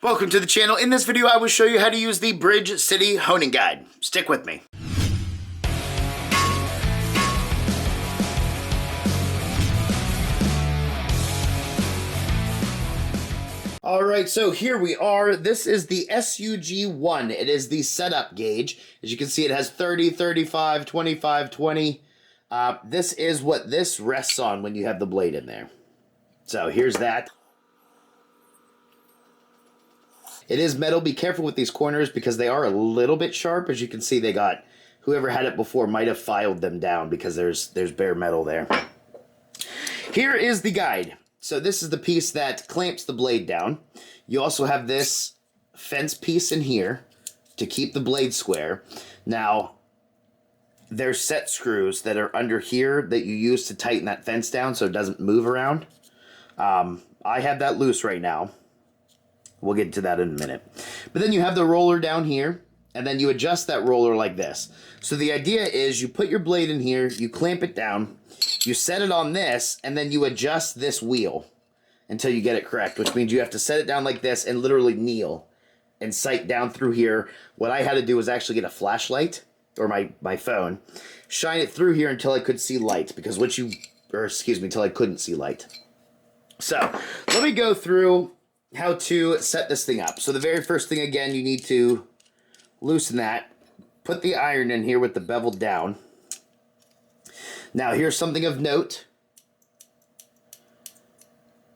Welcome to the channel. In this video, I will show you how to use the Bridge City Honing Guide. Stick with me. Alright, so here we are. This is the SUG1. It is the setup gauge. As you can see, it has 30, 35, 25, 20. This is what this rests on when you have the blade in there. So here's that. It is metal. Be careful with these corners because they are a little bit sharp. As you can see, they got, whoever had it before might have filed them down because there's bare metal there. Here is the guide. So this is the piece that clamps the blade down. You also have this fence piece in here to keep the blade square. Now, there's set screws that are under here that you use to tighten that fence down so it doesn't move around. I have that loose right now. We'll get to that in a minute. But then you have the roller down here, and then you adjust that roller like this. So the idea is you put your blade in here, you clamp it down, you set it on this, and then you adjust this wheel until you get it correct, which means you have to set it down like this and literally kneel and sight down through here. What I had to do was actually get a flashlight, or my phone, shine it through here until I could see light, because until I couldn't see light. So, let me go through how to set this thing up. So the very first thing, again, you need to loosen that, put the iron in here with the bevel down. Now here's something of note.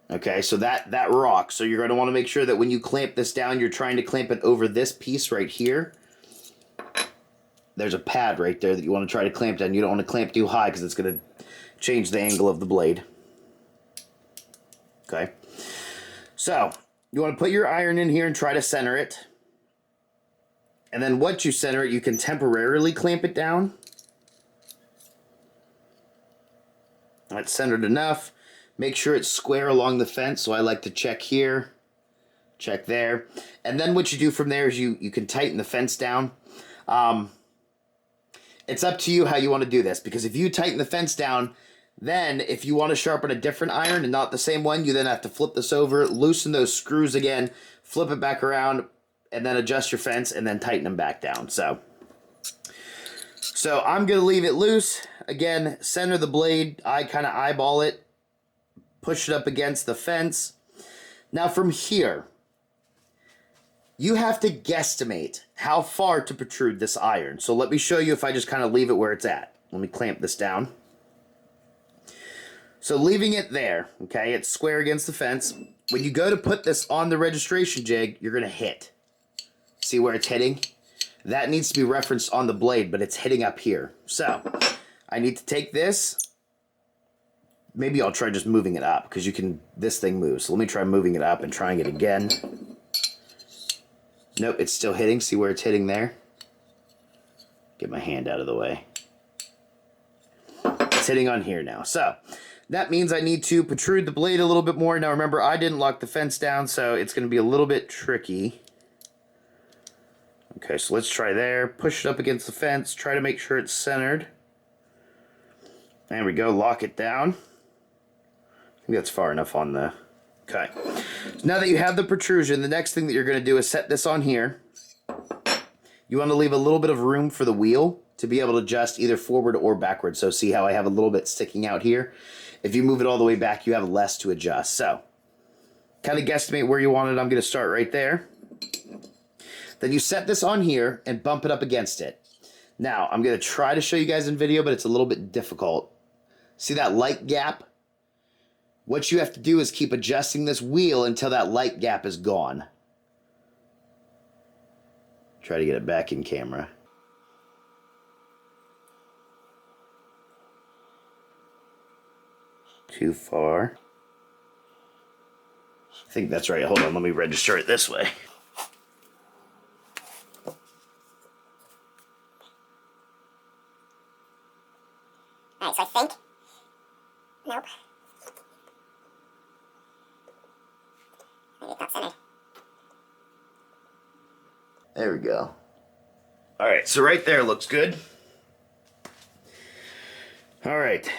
Okay, so that rocks. So you're going to want to make sure that when you clamp this down, you're trying to clamp it over this piece right here. There's a pad right there that you want to try to clamp down. You don't want to clamp too high because it's going to change the angle of the blade. Okay. So, you want to put your iron in here and try to center it. And then once you center it, you can temporarily clamp it down. That's centered enough. Make sure it's square along the fence. So I like to check here, check there. And then what you do from there is you can tighten the fence down. It's up to you how you want to do this. Because if you tighten the fence down, then, if you want to sharpen a different iron and not the same one, you then have to flip this over, loosen those screws again, flip it back around, and then adjust your fence, and then tighten them back down. So I'm going to leave it loose. Again, center the blade. I kind of eyeball it, push it up against the fence. Now, from here, you have to guesstimate how far to protrude this iron. So let me show you if I just kind of leave it where it's at. Let me clamp this down. So leaving it there, okay, it's square against the fence. When you go to put this on the registration jig, you're going to hit. See where it's hitting? That needs to be referenced on the blade, but it's hitting up here. So I need to take this. Maybe I'll try just moving it up because this thing moves. So let me try moving it up and trying it again. Nope, it's still hitting. See where it's hitting there? Get my hand out of the way. It's hitting on here now. So that means I need to protrude the blade a little bit more. Now remember, I didn't lock the fence down, so it's going to be a little bit tricky. Okay, so let's try there. Push it up against the fence. Try to make sure it's centered. There we go. Lock it down. I think that's far enough on the... Okay. So now that you have the protrusion, the next thing that you're going to do is set this on here. You want to leave a little bit of room for the wheel to be able to adjust either forward or backward. So see how I have a little bit sticking out here? If you move it all the way back, you have less to adjust. So, kind of guesstimate where you want it. I'm going to start right there. Then you set this on here and bump it up against it. Now, I'm going to try to show you guys in video, but it's a little bit difficult. See that light gap? What you have to do is keep adjusting this wheel until that light gap is gone. Try to get it back in camera. Too far. I think that's right. Hold on, let me register it this way. Alright, so I think... Nope. Maybe it's not centered. There we go. Alright, so right there looks good. Alright.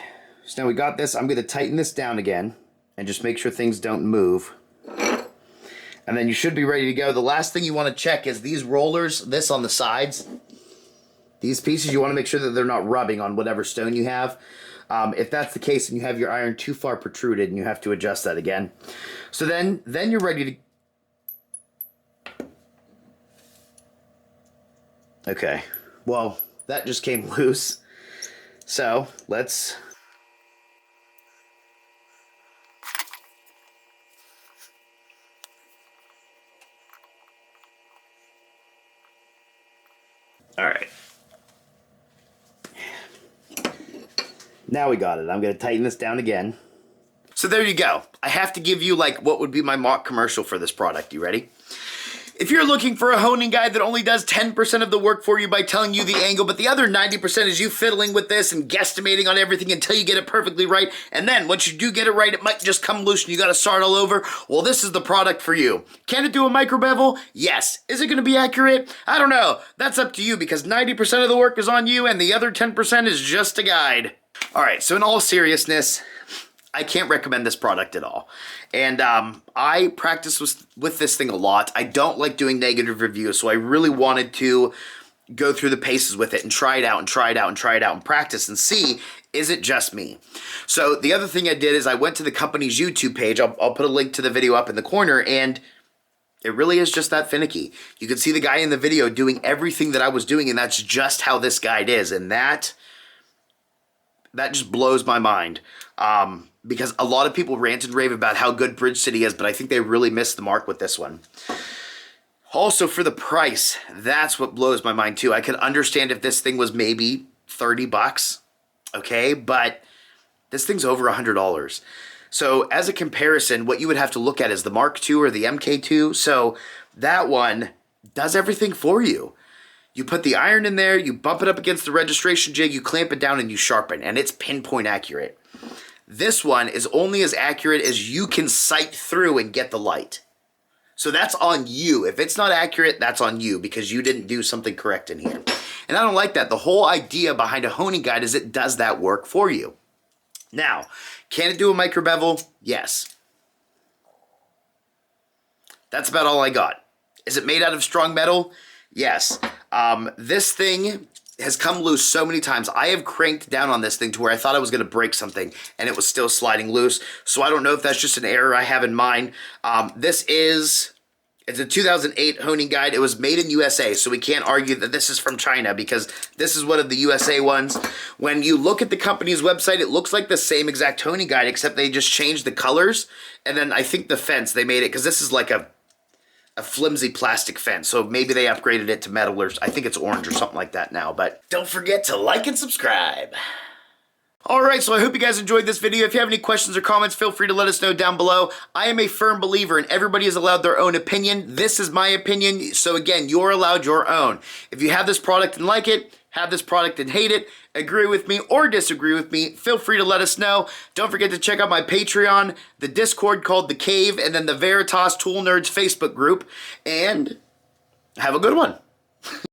So now we got this. I'm going to tighten this down again and just make sure things don't move. And then you should be ready to go. The last thing you want to check is these rollers, this on the sides. These pieces, you want to make sure that they're not rubbing on whatever stone you have. If that's the case, then you have your iron too far protruded and you have to adjust that again. So then you're ready to... Okay, well, that just came loose. So let's... All right. Now we got it. I'm going to tighten this down again. So there you go. I have to give you like what would be my mock commercial for this product. You ready? If you're looking for a honing guide that only does 10% of the work for you by telling you the angle, but the other 90% is you fiddling with this and guesstimating on everything until you get it perfectly right, and then once you do get it right, it might just come loose and you got to start all over, well, this is the product for you. Can it do a micro bevel? Yes. Is it going to be accurate? I don't know. That's up to you because 90% of the work is on you and the other 10% is just a guide. All right, so in all seriousness, I can't recommend this product at all. And I practice with this thing a lot. I don't like doing negative reviews, so I really wanted to go through the paces with it and try it out and try it out and try it out and practice and see, is it just me? So the other thing I did is I went to the company's YouTube page. I'll put a link to the video up in the corner, and it really is just that finicky. You can see the guy in the video doing everything that I was doing, and that's just how this guide is. And that just blows my mind. Because a lot of people rant and rave about how good Bridge City is, but I think they really missed the mark with this one. Also, for the price, that's what blows my mind too. I could understand if this thing was maybe 30 bucks, okay? But this thing's over $100. So as a comparison, what you would have to look at is the Mark II or the MK2. So that one does everything for you. You put the iron in there, you bump it up against the registration jig, you clamp it down, and you sharpen, and it's pinpoint accurate. This one is only as accurate as you can sight through and get the light. So that's on you. If it's not accurate, that's on you because you didn't do something correct in here. And I don't like that. The whole idea behind a honing guide is it does that work for you. Now, can it do a micro bevel? Yes. That's about all I got. Is it made out of strong metal? Yes. This thing has come loose so many times. I have cranked down on this thing to where I thought I was going to break something and it was still sliding loose. So I don't know if that's just an error I have in mind. It's a 2008 honing guide. It was made in USA, so we can't argue that this is from China because this is one of the USA ones. When you look at the company's website, it looks like the same exact honing guide, except they just changed the colors. And then I think the fence, they made it, because this is like a flimsy plastic fence, so maybe they upgraded it to metal, or I think it's orange or something like that now. But don't forget to like and subscribe. Alright, so I hope you guys enjoyed this video. If you have any questions or comments, feel free to let us know down below. I am a firm believer in everybody is allowed their own opinion. This is my opinion, so again, you're allowed your own. If you have this product and like it, have this product and hate it, agree with me or disagree with me, feel free to let us know. Don't forget to check out my Patreon, the Discord called The Cave, and then the Veritas Tool Nerds Facebook group, and have a good one.